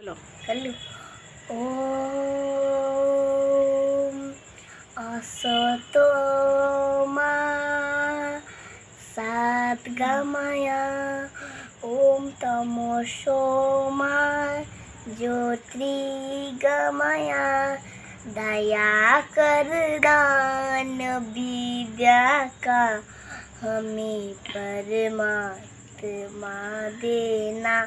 लो। कर लूँ। ओम असतो मा सद्गमया ओम तमसो मा ज्योतिर्गमया दया कर दान विद्या का हमें परमात्मा देना।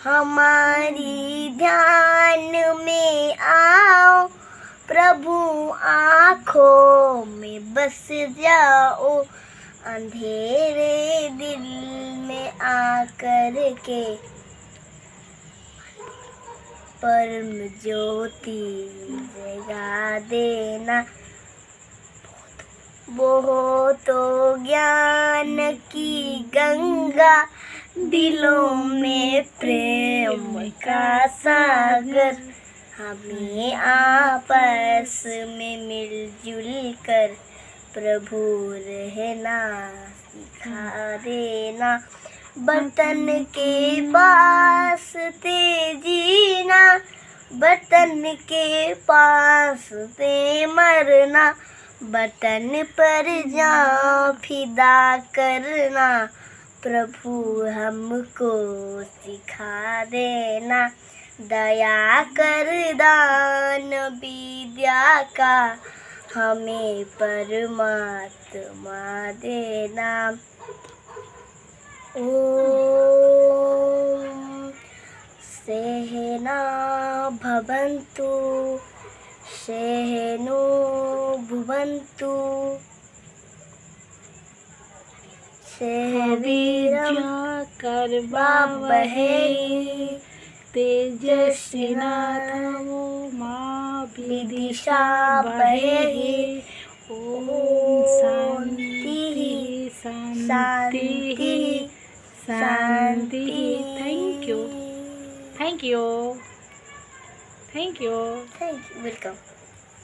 हमारी ध्यान में आओ प्रभु, आँखों में बस जाओ, अंधेरे दिल में आकर के परम ज्योति जगा देना। वो तो ज्ञान की गंगा, दिलों में प्रेम का सागर, हमें आपस में मिलजुल कर प्रभु रहना सिखा देना। वतन के वास्ते जीना, वतन के पास से मरना, वतन पर जान फिदा करना प्रभु हमको सिखा देना। दया कर दान विद्या का हमें परमात्मा देना। ओम सहना भवन्तु सहनो भुवन्तु सहवीर्यं करवावहै तेजस्विनाधमो मा विदिशावहै। ओम शांति शांति शांति। Thank you, thank you, thank you. Thank you, welcome.